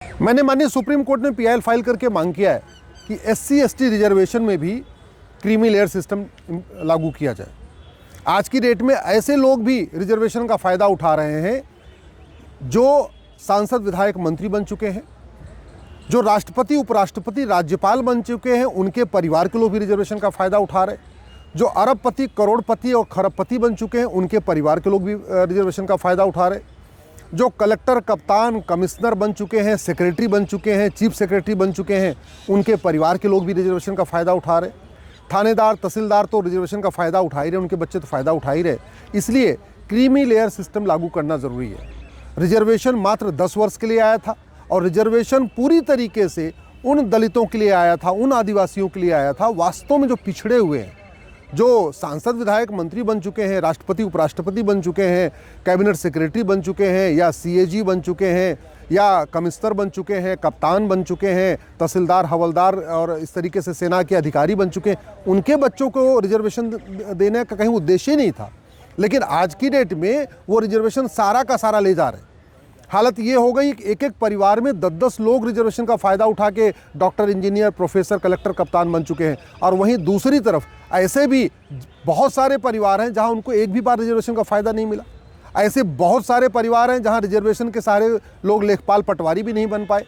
मैंने माननीय supreme court में पीआईएल फाइल करके मांग किया है कि एससी एसटी रिजर्वेशन में भी क्रीमी लेयर सिस्टम लागू किया जाए। आज की डेट में ऐसे लोग भी रिजर्वेशन का फ़ायदा उठा रहे हैं जो सांसद विधायक मंत्री बन चुके हैं, जो राष्ट्रपति उपराष्ट्रपति राज्यपाल बन चुके हैं, उनके परिवार के लोग भी रिजर्वेशन का फ़ायदा उठा रहे हैं। जो अरबपति करोड़पति और खरबपति बन चुके हैं, उनके परिवार के लोग भी रिजर्वेशन का फ़ायदा उठा रहे हैं। जो कलेक्टर कप्तान कमिश्नर बन चुके हैं, सेक्रेटरी बन चुके हैं, चीफ सेक्रेटरी बन चुके हैं, उनके परिवार के लोग भी रिजर्वेशन का फ़ायदा उठा रहे। थानेदार तहसीलदार तो रिजर्वेशन का फ़ायदा उठा ही रहे, उनके बच्चे तो फ़ायदा उठा ही रहे। इसलिए क्रीमी लेयर सिस्टम लागू करना ज़रूरी है। रिजर्वेशन मात्र 10 वर्ष के लिए आया था और रिजर्वेशन पूरी तरीके से उन दलितों के लिए आया था, उन आदिवासियों के लिए आया था वास्तव में जो पिछड़े हुए हैं, जो सांसद विधायक मंत्री बन चुके हैं, राष्ट्रपति उपराष्ट्रपति बन चुके हैं, कैबिनेट सेक्रेटरी बन चुके हैं, या सीएजी बन चुके हैं, या कमिश्नर बन चुके हैं, कप्तान बन चुके हैं, तहसीलदार हवलदार और इस तरीके से सेना के अधिकारी बन चुके हैं। उनके बच्चों को रिजर्वेशन देने का कहीं उद्देश्य ही नहीं था, लेकिन आज की डेट में वो रिजर्वेशन सारा का सारा ले जा रहे हैं। हालत ये हो गई कि एक एक परिवार में 10-10 लोग रिजर्वेशन का फ़ायदा उठा के डॉक्टर, इंजीनियर, प्रोफेसर, कलेक्टर, कप्तान बन चुके हैं। और वहीं दूसरी तरफ ऐसे भी बहुत सारे परिवार हैं जहां उनको एक भी बार रिजर्वेशन का फ़ायदा नहीं मिला। ऐसे बहुत सारे परिवार हैं जहां रिजर्वेशन के सारे लोग लेखपाल पटवारी भी नहीं बन पाए,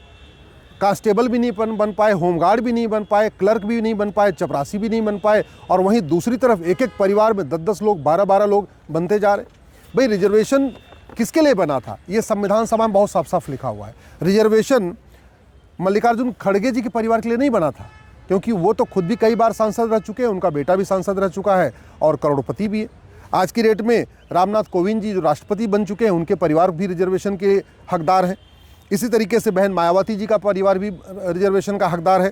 कांस्टेबल भी नहीं बन पाए, होमगार्ड भी नहीं बन पाए, क्लर्क भी नहीं बन पाए, चपरासी भी नहीं बन पाए। और वहीं दूसरी तरफ एक एक परिवार में 10-10 लोग, 12-12 लोग बनते जा रहे। भाई रिजर्वेशन किसके लिए बना था? ये संविधान सभा में बहुत साफ साफ लिखा हुआ है। रिजर्वेशन मल्लिकार्जुन खड़गे जी के परिवार के लिए नहीं बना था, क्योंकि वो तो खुद भी कई बार सांसद रह चुके हैं, उनका बेटा भी सांसद रह चुका है और करोड़पति भी है। आज की डेट में रामनाथ कोविंद जी जो राष्ट्रपति बन चुके हैं, उनके परिवार भी रिजर्वेशन के हकदार हैं। इसी तरीके से बहन मायावती जी का परिवार भी रिजर्वेशन का हकदार है।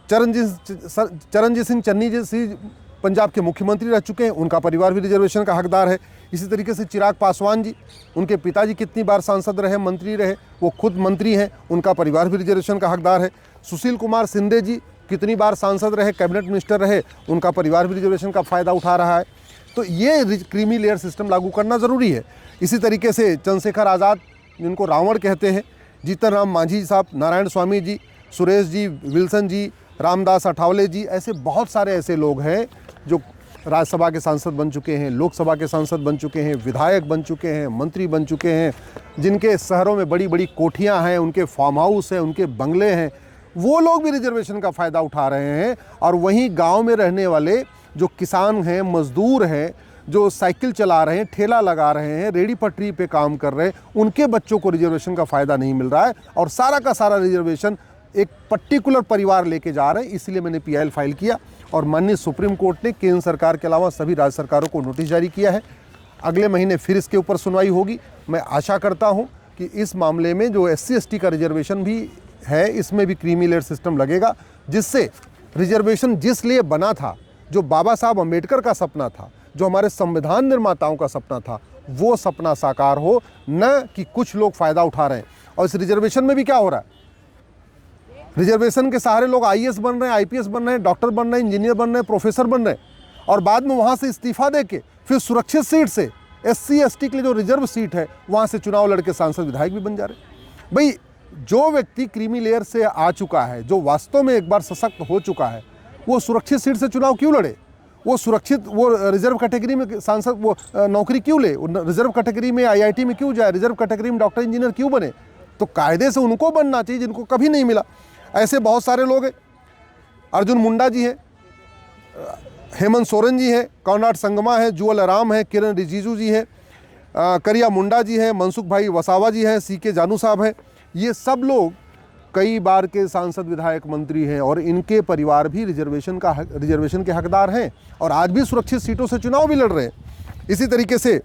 चरणजीत सिंह चन्नी जी पंजाब के मुख्यमंत्री रह चुके हैं, उनका परिवार भी रिजर्वेशन का हकदार है। इसी तरीके से चिराग पासवान जी, उनके पिताजी कितनी बार सांसद रहे, मंत्री रहे, वो खुद मंत्री हैं, उनका परिवार भी रिजर्वेशन का हकदार है। सुशील कुमार शिंदे जी कितनी बार सांसद रहे, कैबिनेट मिनिस्टर रहे, उनका परिवार भी रिजर्वेशन का फ़ायदा उठा रहा है। तो ये क्रीमी लेयर सिस्टम लागू करना ज़रूरी है। इसी तरीके से चंद्रशेखर आज़ाद, जिनको रावण कहते हैं, जीतन राम मांझी साहब, नारायण स्वामी जी, सुरेश जी, विल्सन जी, रामदास अठावले जी, ऐसे बहुत सारे ऐसे लोग हैं जो राज्यसभा के सांसद बन चुके हैं, लोकसभा के सांसद बन चुके हैं, विधायक बन चुके हैं, मंत्री बन चुके हैं, जिनके शहरों में बड़ी बड़ी कोठियां हैं, उनके फार्म हाउस हैं, उनके बंगले हैं। वो लोग भी रिजर्वेशन का फ़ायदा उठा रहे हैं। और वहीं गांव में रहने वाले जो किसान हैं, मजदूर हैं, जो साइकिल चला रहे हैं, ठेला लगा रहे हैं, रेडी पटरी पे काम कर रहे हैं, उनके बच्चों को रिजर्वेशन का फ़ायदा नहीं मिल रहा है और सारा का सारा रिजर्वेशन एक पर्टिकुलर परिवार लेके जा रहे हैं। इसलिए मैंने पीआईएल फाइल किया और माननीय सुप्रीम कोर्ट ने केंद्र सरकार के अलावा सभी राज्य सरकारों को नोटिस जारी किया है। अगले महीने फिर इसके ऊपर सुनवाई होगी। मैं आशा करता हूं कि इस मामले में जो एससी एसटी का रिजर्वेशन भी है, इसमें भी क्रीमी लेयर सिस्टम लगेगा, जिससे रिजर्वेशन जिस लिए बना था, जो बाबा साहब अम्बेडकर का सपना था, जो हमारे संविधान निर्माताओं का सपना था, वो सपना साकार हो, न कि कुछ लोग फ़ायदा उठा रहे हैं। और इस रिजर्वेशन में भी क्या हो रहा है, रिजर्वेशन के सहारे लोग आईएएस बन रहे हैं, आईपीएस बन रहे हैं, डॉक्टर बन रहे हैं, इंजीनियर बन रहे हैं, प्रोफेसर बन रहे हैं, और बाद में वहाँ से इस्तीफा दे के फिर सुरक्षित सीट से एससी एसटी के लिए जो रिजर्व सीट है वहाँ से चुनाव लड़के सांसद विधायक भी बन जा रहे हैं। भाई जो व्यक्ति क्रीमी लेयर से आ चुका है, जो वास्तव में एक बार सशक्त हो चुका है, वो सुरक्षित सीट से चुनाव क्यों लड़े? वो रिजर्व कैटेगरी में सांसद वो नौकरी क्यों ले? रिजर्व कैटेगरी में आईआईटी में क्यों जाए? रिजर्व कैटेगरी में डॉक्टर इंजीनियर क्यों बने? तो कायदे से उनको बनना चाहिए जिनको कभी नहीं मिला। ऐसे बहुत सारे लोग हैं। अर्जुन मुंडा जी हैं, हेमंत सोरेन जी हैं, कॉनराड संगमा है, जुअल आराम है, किरण रिजिजू जी हैं, करिया मुंडा जी हैं, मनसुख भाई वसावा जी हैं, सीके जानू साहब हैं। ये सब लोग कई बार के सांसद विधायक मंत्री हैं और इनके परिवार भी रिजर्वेशन के हकदार हैं और आज भी सुरक्षित सीटों से चुनाव भी लड़ रहे हैं। इसी तरीके से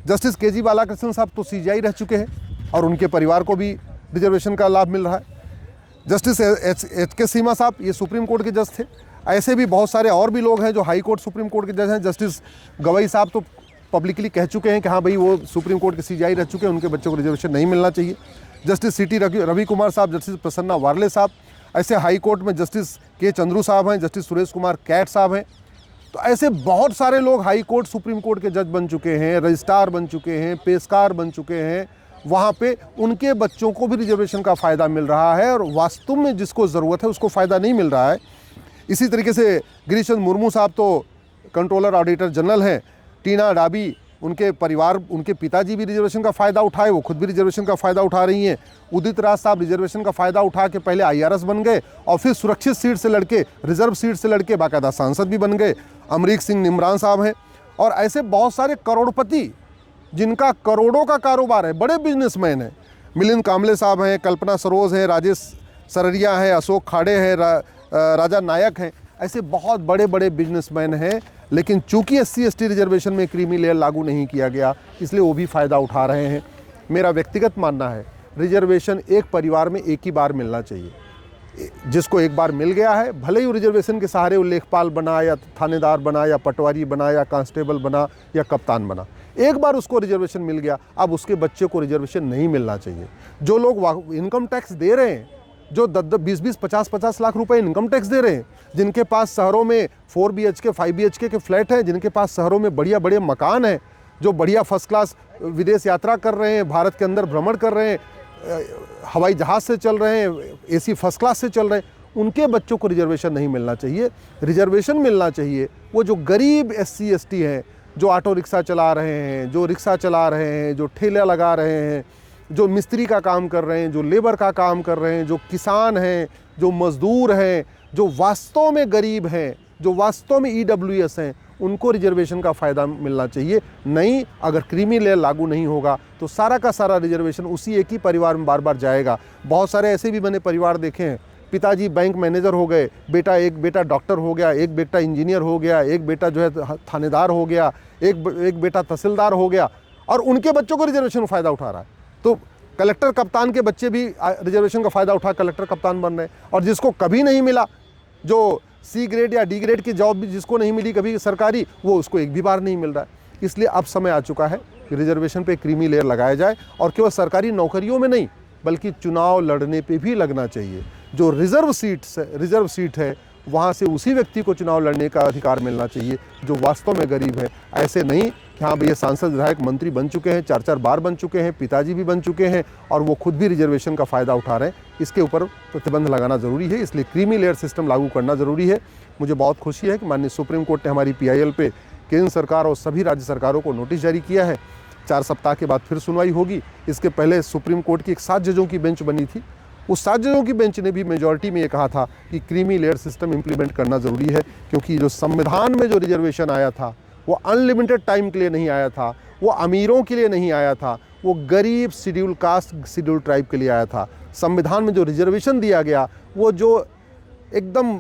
जस्टिस केजी बालाकृष्णन साहब तो सीजीआई रह चुके हैं और उनके परिवार को भी रिजर्वेशन का लाभ मिल रहा है। जस्टिस एच के सीमा साहब, ये सुप्रीम कोर्ट के जज थे। ऐसे भी बहुत सारे और भी लोग हैं जो हाई कोर्ट सुप्रीम कोर्ट के जज हैं। जस्टिस गवई साहब तो पब्लिकली कह चुके हैं कि हाँ भाई वो सुप्रीम कोर्ट के सीजीआई रह चुके हैं, उनके बच्चों को रिजर्वेशन नहीं मिलना चाहिए। जस्टिस सीटी रवि कुमार साहब, जस्टिस प्रसन्ना वार्ले साहब, ऐसे हाई कोर्ट में जस्टिस के चंद्रू साहब हैं, जस्टिस सुरेश कुमार कैट साहब हैं। तो ऐसे बहुत सारे लोग हाई कोर्ट सुप्रीम कोर्ट के जज बन चुके हैं, रजिस्ट्रार बन चुके हैं, पेशकार बन चुके हैं, वहाँ पे उनके बच्चों को भी रिजर्वेशन का फ़ायदा मिल रहा है और वास्तव में जिसको ज़रूरत है उसको फ़ायदा नहीं मिल रहा है। इसी तरीके से गिरीश चंद्र मुर्मू साहब तो कंट्रोलर ऑडिटर जनरल हैं, टीना डाबी उनके परिवार, उनके पिताजी भी रिजर्वेशन का फ़ायदा उठाए, वो खुद भी रिजर्वेशन का फ़ायदा उठा रही हैं। उदित राज साहब रिजर्वेशन का फ़ायदा उठा के पहले IRS बन गए और फिर सुरक्षित सीट से लड़के, रिजर्व सीट से लड़के बाकायदा सांसद भी बन गए। अमरीक सिंह निमरान साहब हैं और ऐसे बहुत सारे करोड़पति जिनका करोड़ों का कारोबार है, बड़े बिजनेसमैन हैं। मिलिंद कामले साहब हैं, कल्पना सरोज हैं, राजेश सररिया हैं, अशोक खाड़े हैं, राजा नायक हैं। ऐसे बहुत बड़े बड़े बिजनेसमैन हैं, लेकिन चूंकि SC/ST रिजर्वेशन में क्रीमी लेयर लागू नहीं किया गया इसलिए वो भी फ़ायदा उठा रहे हैं। मेरा व्यक्तिगत मानना है रिजर्वेशन एक परिवार में एक ही बार मिलना चाहिए। जिसको एक बार मिल गया है, भले ही वो रिजर्वेशन के सहारे वो लेखपाल बना या थानेदार बना या पटवारी बना या कांस्टेबल बना या कप्तान बना, एक बार उसको रिजर्वेशन मिल गया, अब उसके बच्चे को रिजर्वेशन नहीं मिलना चाहिए। जो लोग इनकम टैक्स दे रहे हैं, जो 10-20, 50-50 लाख रुपए इनकम टैक्स दे रहे हैं, जिनके पास शहरों में 4 BHK 5 BHK के फ्लैट हैं, जिनके पास शहरों में बढ़िया बड़े मकान हैं, जो बढ़िया फर्स्ट क्लास विदेश यात्रा कर रहे हैं, भारत के अंदर भ्रमण कर रहे हैं, हवाई जहाज़ से चल रहे हैं, AC फर्स्ट क्लास से चल रहे हैं, उनके बच्चों को रिजर्वेशन नहीं मिलना चाहिए। रिजर्वेशन मिलना चाहिए वो जो गरीब SC/ST हैं, जो ऑटो रिक्शा चला रहे हैं, जो रिक्शा चला रहे हैं, जो ठेला लगा रहे हैं, जो मिस्त्री का काम कर रहे हैं, जो लेबर का काम कर रहे हैं, जो किसान हैं, जो मज़दूर हैं, जो वास्तव में गरीब हैं, जो वास्तव में EWS हैं, उनको रिजर्वेशन का फ़ायदा मिलना चाहिए। नहीं, अगर क्रीमी लेयर लागू नहीं होगा तो सारा का सारा रिजर्वेशन उसी एक ही परिवार में बार बार जाएगा। बहुत सारे ऐसे भी मैंने परिवार देखे हैं, पिताजी बैंक मैनेजर हो गए, एक बेटा डॉक्टर हो गया, एक बेटा इंजीनियर हो गया, एक बेटा जो है थानेदार हो गया, एक बेटा तहसीलदार हो गया और उनके बच्चों को रिजर्वेशन फ़ायदा उठा रहा है। तो कलेक्टर कप्तान के बच्चे भी रिजर्वेशन का फ़ायदा उठा कलेक्टर कप्तान बन रहे हैं। और जिसको कभी नहीं मिला, जो C ग्रेड या D ग्रेड की जॉब भी जिसको नहीं मिली कभी सरकारी, वो उसको एक भी बार नहीं मिल रहा है। इसलिए अब समय आ चुका है कि रिजर्वेशन पे क्रीमी लेयर लगाया जाए और केवल सरकारी नौकरियों में नहीं बल्कि चुनाव लड़ने पे भी लगना चाहिए। जो रिजर्व सीट है वहाँ से उसी व्यक्ति को चुनाव लड़ने का अधिकार मिलना चाहिए जो वास्तव में गरीब है। ऐसे नहीं कि हाँ भैया सांसद विधायक मंत्री बन चुके हैं, 4-4 बार बन चुके हैं, पिताजी भी बन चुके हैं और वो खुद भी रिजर्वेशन का फ़ायदा उठा रहे हैं। इसके ऊपर प्रतिबंध लगाना ज़रूरी है, इसलिए क्रीमी लेयर सिस्टम लागू करना ज़रूरी है। मुझे बहुत खुशी है कि माननीय सुप्रीम कोर्ट ने हमारी PIL पे केंद्र सरकार और सभी राज्य सरकारों को नोटिस जारी किया है। 4 सप्ताह के बाद फिर सुनवाई होगी। इसके पहले सुप्रीम कोर्ट की एक 7 जजों की बेंच बनी थी, उस 7 जजों की बेंच ने भी मेजॉरिटी में ये कहा था कि क्रीमी लेयर सिस्टम इम्प्लीमेंट करना ज़रूरी है, क्योंकि जो संविधान में जो रिजर्वेशन आया था वो अनलिमिटेड टाइम के लिए नहीं आया था, वो अमीरों के लिए नहीं आया था, वो गरीब शेड्यूल कास्ट शेड्यूल ट्राइब के लिए आया था। संविधान में जो रिजर्वेशन दिया गया वो जो एकदम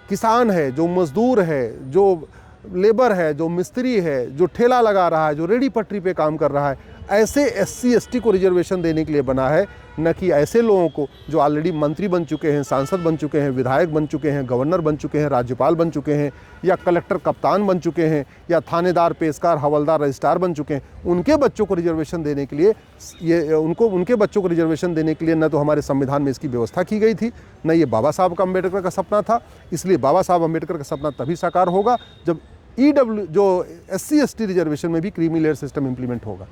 किसान है, जो मज़दूर है, जो लेबर है, जो मिस्त्री है, जो ठेला लगा रहा है, जो रेडी पटरी पे काम कर रहा है, ऐसे SC/ST को रिजर्वेशन देने के लिए बना है, न कि ऐसे लोगों को जो ऑलरेडी मंत्री बन चुके हैं, सांसद बन चुके हैं, विधायक बन चुके हैं, गवर्नर बन चुके हैं, राज्यपाल बन चुके हैं या कलेक्टर कप्तान बन चुके हैं या थानेदार, पेशकार, हवलदार, रजिस्ट्रार बन चुके हैं। उनके बच्चों को रिजर्वेशन देने के लिए उनके बच्चों को रिजर्वेशन देने के लिए न तो हमारे संविधान में इसकी व्यवस्था की गई थी, न ये बाबा साहब का अम्बेडकर का सपना था। इसलिए बाबा साहब अम्बेडकर का सपना तभी साकार होगा जब जो SC/ST रिजर्वेशन में भी क्रीमी लेयर सिस्टम इम्प्लीमेंट होगा।